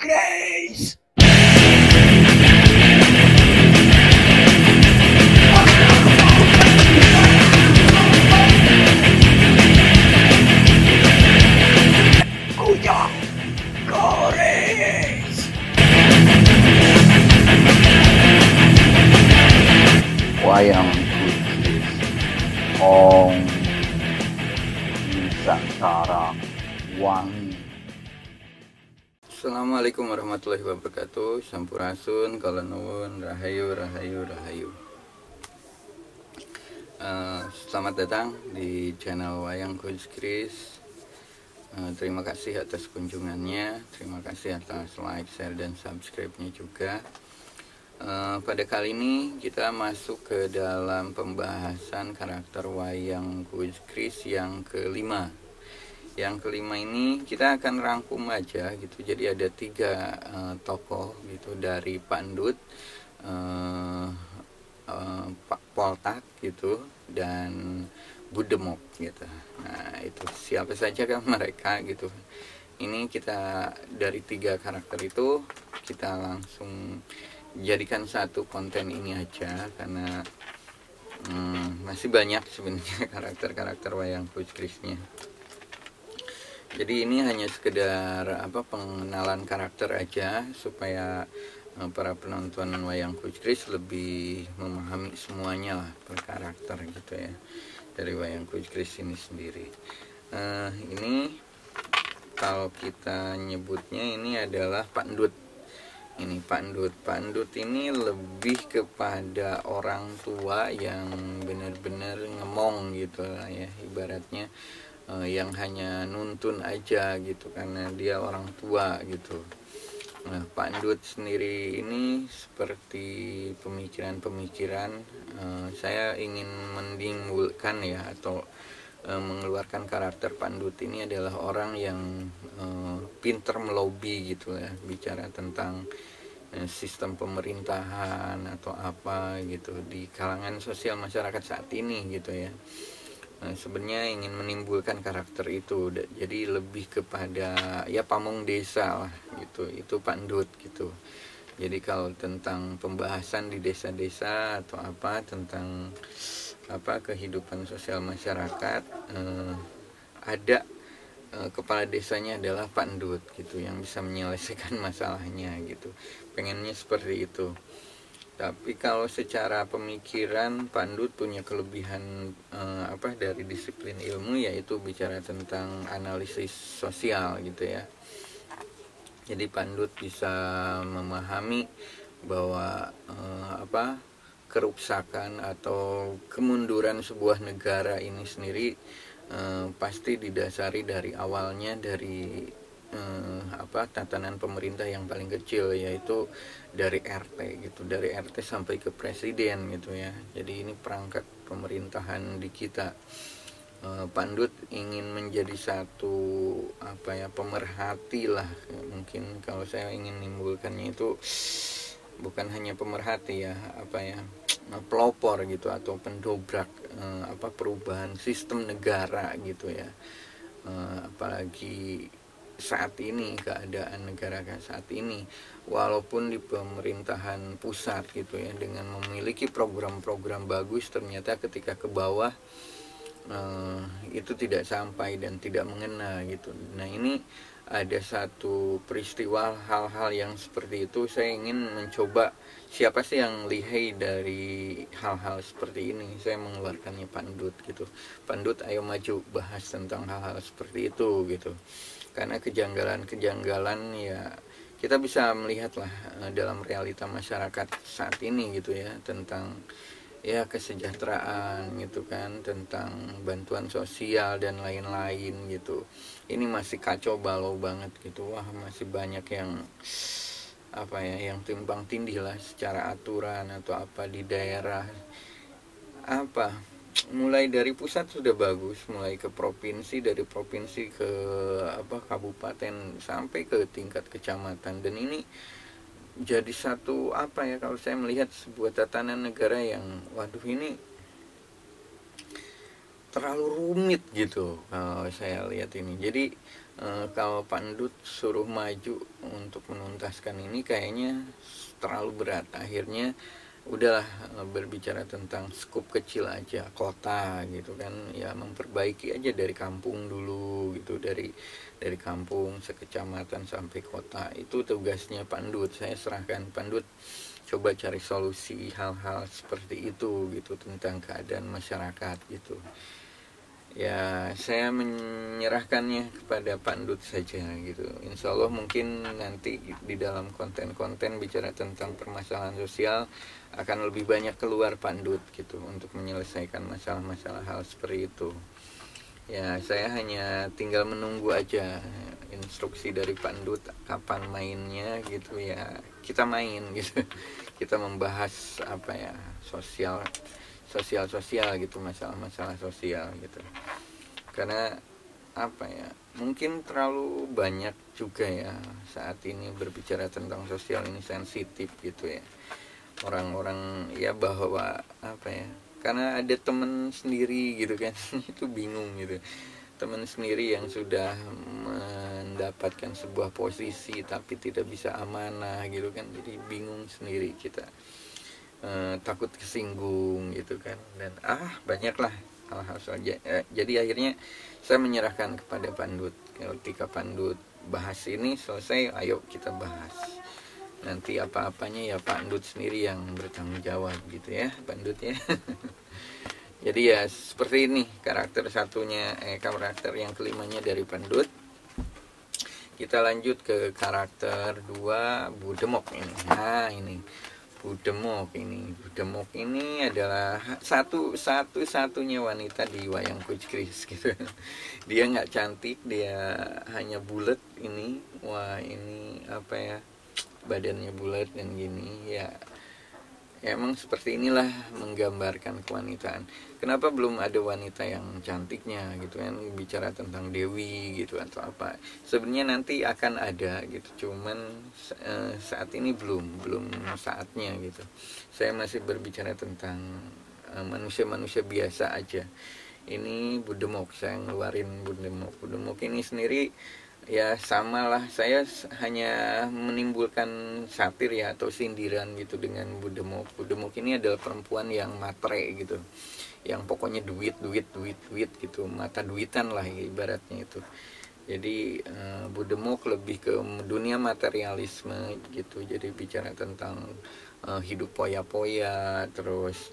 Grace. Kuya Grace. Wayang Kucing Ong Nusantara Wangi. Assalamualaikum warahmatullahi wabarakatuh. Sampurasun, kala nuwun, rahayu, rahayu, rahayu. Selamat datang di channel Wayang Kucing. Terima kasih atas kunjungannya, terima kasih atas like, share, dan subscribe-nya juga. Pada kali ini kita masuk ke dalam pembahasan karakter Wayang Kucing yang kelima. Yang kelima ini kita akan rangkum aja gitu. Jadi ada 3 tokoh gitu, dari Pandut, Pak Poltak gitu, dan Budemok gitu. Nah itu siapa saja kan mereka gitu. Ini kita dari 3 karakter itu kita langsung jadikan satu konten ini aja, karena masih banyak sebenarnya karakter-karakter Wayang Kucing. Jadi ini hanya sekedar pengenalan karakter aja, supaya para penonton Wayang Kucing lebih memahami semuanya lah per karakter gitu ya, dari Wayang Kucing ini sendiri. Ini kalau kita nyebutnya ini adalah Pandut. Ini Pandut. Pandut ini lebih kepada orang tua yang benar-benar ngemong gitu lah ya, ibaratnya yang hanya nuntun aja gitu, karena dia orang tua gitu. Nah, Pandut sendiri ini seperti pemikiran-pemikiran, saya ingin menimbulkan ya, atau mengeluarkan karakter Pandut ini adalah orang yang pinter melobi gitu ya, bicara tentang sistem pemerintahan atau apa gitu di kalangan sosial masyarakat saat ini gitu ya. Sebenarnya ingin menimbulkan karakter itu, jadi lebih kepada ya pamong desa lah gitu, itu Pandut gitu. Jadi kalau tentang pembahasan di desa-desa atau apa tentang kehidupan sosial masyarakat, ada kepala desanya adalah Pandut gitu, yang bisa menyelesaikan masalahnya gitu, pengennya seperti itu. Tapi kalau secara pemikiran, Pandut punya kelebihan dari disiplin ilmu, yaitu bicara tentang analisis sosial gitu ya. Jadi Pandut bisa memahami bahwa keruksakan atau kemunduran sebuah negara ini sendiri pasti didasari dari awalnya dari tatanan pemerintah yang paling kecil, yaitu dari RT gitu, dari RT sampai ke presiden gitu ya. Jadi ini perangkat pemerintahan di kita. Pandut ingin menjadi satu pemerhati lah, mungkin kalau saya ingin menimbulkannya itu bukan hanya pemerhati ya, pelopor gitu, atau pendobrak perubahan sistem negara gitu ya. Apalagi saat ini, keadaan negara saat ini, walaupun di pemerintahan pusat gitu ya, dengan memiliki program-program bagus, ternyata ketika ke bawah itu tidak sampai dan tidak mengena gitu. Nah ini ada satu peristiwa, hal-hal yang seperti itu saya ingin mencoba, siapa sih yang lihai dari hal-hal seperti ini, saya mengeluarkannya Pandut gitu. Pandut, ayo maju bahas tentang hal-hal seperti itu gitu. Karena kejanggalan-kejanggalan ya kita bisa melihatlah dalam realita masyarakat saat ini gitu ya, tentang ya kesejahteraan gitu kan, tentang bantuan sosial dan lain-lain gitu. Ini masih kacau balau banget gitu. Wah, masih banyak yang yang timbang tindih lah secara aturan atau di daerah. Mulai dari pusat sudah bagus, mulai ke provinsi, dari provinsi ke kabupaten sampai ke tingkat kecamatan. Dan ini jadi satu kalau saya melihat sebuah tatanan negara yang ini terlalu rumit gitu kalau saya lihat ini. Jadi Kalau Pandut suruh maju untuk menuntaskan ini kayaknya terlalu berat. Akhirnya udahlah, berbicara tentang skup kecil aja, kota gitu kan, ya memperbaiki aja dari kampung dulu gitu, dari kampung sekecamatan sampai kota. Itu tugasnya Pandut. Saya serahkan Pandut coba cari solusi hal-hal seperti itu gitu, tentang keadaan masyarakat gitu. Ya saya menyerahkannya kepada Pandut saja gitu. Insya Allah mungkin nanti di dalam konten-konten bicara tentang permasalahan sosial akan lebih banyak keluar Pandut gitu, untuk menyelesaikan masalah-masalah hal seperti itu. Ya saya hanya tinggal menunggu aja instruksi dari Pandut kapan mainnya gitu, ya kita main gitu. Kita membahas apa ya, sosial gitu, masalah-masalah sosial gitu. Karena apa ya, mungkin terlalu banyak juga ya saat ini berbicara tentang sosial ini sensitif gitu ya. Orang-orang ya bahwa apa ya, karena ada teman sendiri gitu kan itu bingung gitu. Teman sendiri yang sudah mendapatkan sebuah posisi tapi tidak bisa amanah gitu kan, jadi bingung sendiri kita. Takut kesinggung gitu kan, dan banyaklah hal-hal saja. Jadi akhirnya saya menyerahkan kepada Pandut. Ketika Pandut bahas ini selesai, ayo kita bahas. Nanti apa-apanya ya Pandut sendiri yang bertanggung jawab gitu ya, Pandut ya. Jadi ya seperti ini karakter satunya, karakter yang kelimanya dari Pandut. Kita lanjut ke karakter 2, Budemok ini. Nah ini Budemok ini adalah satu-satunya wanita di wayang Coach Chris gitu. Dia nggak cantik, dia hanya bulat ini. Wah ini apa ya, badannya bulat dan gini ya. Emang seperti inilah menggambarkan kewanitaan. Kenapa belum ada wanita yang cantiknya gitu kan, bicara tentang Dewi gitu atau apa. Sebenarnya nanti akan ada gitu, cuman saat ini belum saatnya gitu. Saya masih berbicara tentang manusia-manusia biasa aja. Ini Budemok, saya ngeluarin Budemok ini sendiri. Ya samalah, saya hanya menimbulkan satir ya atau sindiran gitu dengan Budemok. Budemok ini adalah perempuan yang matre gitu, yang pokoknya duit gitu, mata duitan lah ibaratnya itu. Jadi Budemok lebih ke dunia materialisme gitu. Jadi bicara tentang hidup poya-poya, terus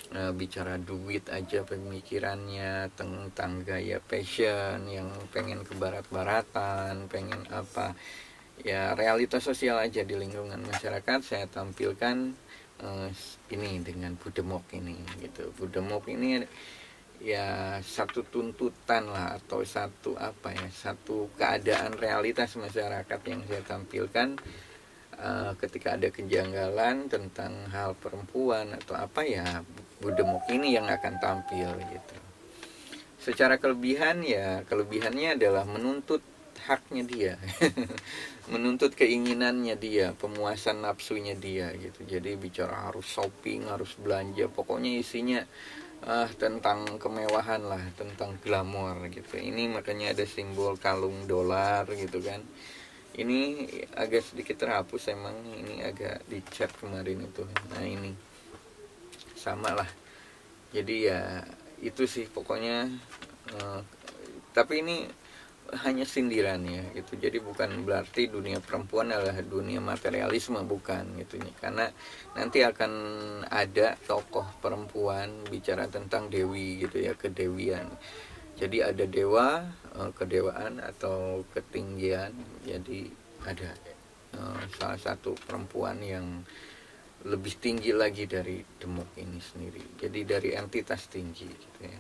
bicara duit aja pemikirannya, tentang gaya fashion yang pengen ke barat-baratan, pengen apa ya, realitas sosial aja di lingkungan masyarakat saya tampilkan ini dengan Budemok ini gitu. Budemok ini ya satu tuntutan lah, atau satu apa ya, satu keadaan realitas masyarakat yang saya tampilkan. Ketika ada kejanggalan tentang hal perempuan atau apa ya, Budemok ini yang akan tampil gitu. Secara kelebihan ya, kelebihannya adalah menuntut haknya dia menuntut keinginannya dia, pemuasan nafsunya dia gitu. Jadi bicara harus shopping, harus belanja, pokoknya isinya tentang kemewahan lah, tentang glamor gitu. Ini makanya ada simbol kalung dolar gitu kan. Ini agak sedikit terhapus emang, ini agak dicat kemarin itu. Nah ini sama lah. Jadi ya itu sih pokoknya. Tapi ini hanya sindiran ya gitu. Jadi bukan berarti dunia perempuan adalah dunia materialisme, bukan gitu. Karena nanti akan ada tokoh perempuan bicara tentang dewi gitu ya, kedewian. Jadi ada dewa, kedewaan atau ketinggian. Jadi ada salah satu perempuan yang lebih tinggi lagi dari Demok ini sendiri. Jadi dari entitas tinggi gitu ya.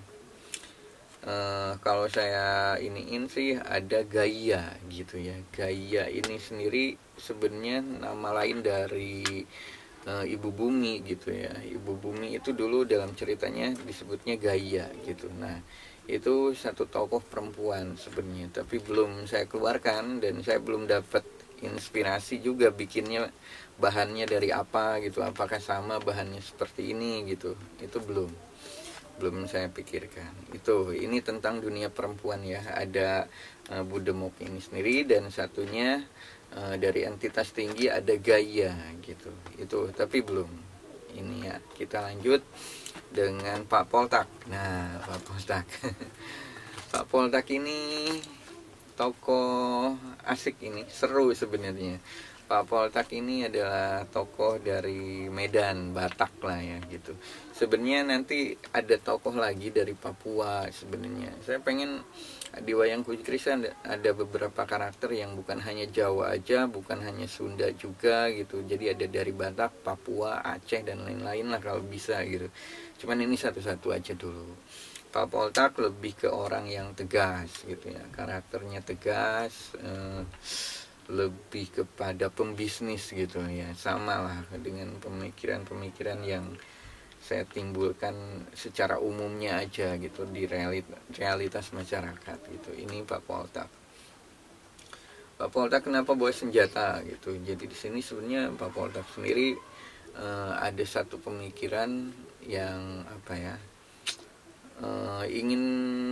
Kalau saya iniin sih ada Gaia gitu ya. Gaia ini sendiri sebenarnya nama lain dari Ibu Bumi gitu ya. Ibu Bumi itu dulu dalam ceritanya disebutnya Gaia gitu. Nah itu satu tokoh perempuan sebenarnya, tapi belum saya keluarkan dan saya belum dapat inspirasi juga bikinnya bahannya dari apa gitu, apakah sama bahannya seperti ini gitu, itu belum. belum saya pikirkan. Ini tentang dunia perempuan ya. Ada Budemok ini sendiri, dan satunya dari entitas tinggi ada Gaia gitu. Tapi belum. Ini ya, kita lanjut dengan Pak Poltak. Nah, Pak Poltak. Pak Poltak ini tokoh asik, ini seru sebenarnya. Pak Poltak ini adalah tokoh dari Medan, Batak lah ya gitu. Sebenarnya nanti ada tokoh lagi dari Papua sebenarnya. Saya pengen di Wayang Kucing Kris ada beberapa karakter yang bukan hanya Jawa aja, bukan hanya Sunda juga gitu. Jadi ada dari Batak, Papua, Aceh dan lain-lain lah kalau bisa gitu. Cuman ini satu-satu aja dulu. Pak Poltak lebih ke orang yang tegas gitu ya. Karakternya tegas, lebih kepada pembisnis gitu ya, sama lah dengan pemikiran-pemikiran yang saya timbulkan secara umumnya aja gitu di realitas masyarakat gitu. Ini Pak Poltak. Pak Poltak kenapa bawa senjata gitu? Jadi di sini sebenarnya Pak Poltak sendiri ada satu pemikiran yang apa ya, ingin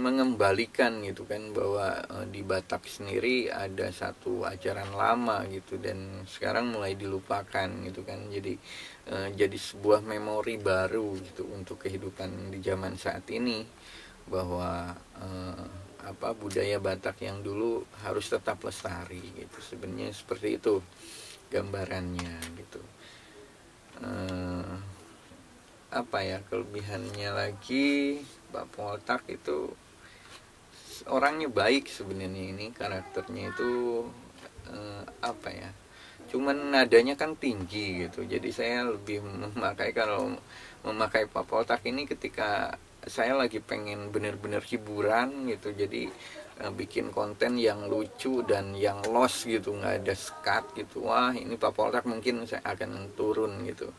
mengembalikan gitu kan, bahwa di Batak sendiri ada satu ajaran lama gitu dan sekarang mulai dilupakan gitu kan. Jadi sebuah memori baru gitu untuk kehidupan di zaman saat ini, bahwa budaya Batak yang dulu harus tetap lestari gitu. Sebenarnya seperti itu gambarannya gitu. Kelebihannya lagi, Pak Poltak itu orangnya baik sebenarnya. Ini karakternya itu cuman nadanya kan tinggi gitu. Jadi saya lebih kalau memakai Pak Poltak ini ketika saya lagi pengen bener-bener hiburan gitu. Jadi bikin konten yang lucu dan yang lost gitu, nggak ada skat gitu. Wah, ini Pak Poltak mungkin saya akan turun gitu.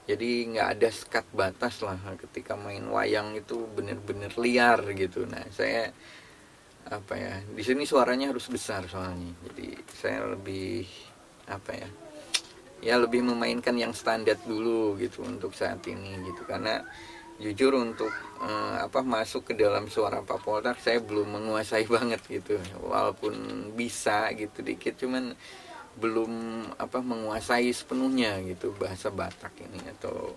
Jadi nggak ada sekat batas lah ketika main wayang, itu bener-bener liar gitu. Nah, saya di sini suaranya harus besar soalnya. Jadi saya lebih lebih memainkan yang standar dulu gitu untuk saat ini gitu. Karena jujur untuk masuk ke dalam suara Pak Poltak saya belum menguasai banget gitu. Walaupun bisa gitu dikit, cuman belum menguasai sepenuhnya gitu bahasa Batak ini, atau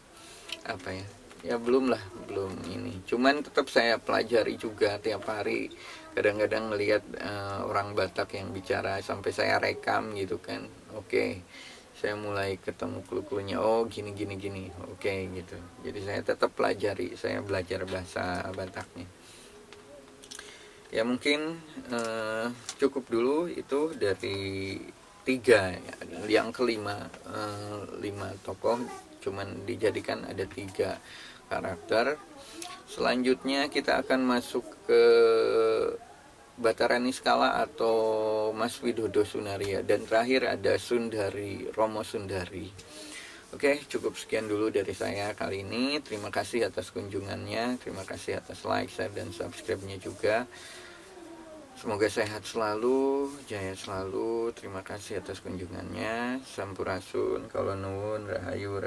belum ini. Cuman tetap saya pelajari juga tiap hari. Kadang-kadang melihat orang Batak yang bicara sampai saya rekam gitu kan. Oke, saya mulai ketemu clue-cluenya. Oh, gini. Oke gitu. Jadi saya tetap pelajari, saya belajar bahasa Bataknya. Ya mungkin cukup dulu itu dari 3. Yang kelima, 5 tokoh cuman dijadikan ada 3 karakter. Selanjutnya kita akan masuk ke Bathara Niskala atau Mas Widodo Sunaria, dan terakhir ada Sundari, Romo Sundari. Oke, cukup sekian dulu dari saya kali ini. Terima kasih atas kunjungannya, terima kasih atas like, share, dan subscribe-nya juga. Semoga sehat selalu, jaya selalu. Terima kasih atas kunjungannya. Sampurasun, kalau nuwun, rahayu.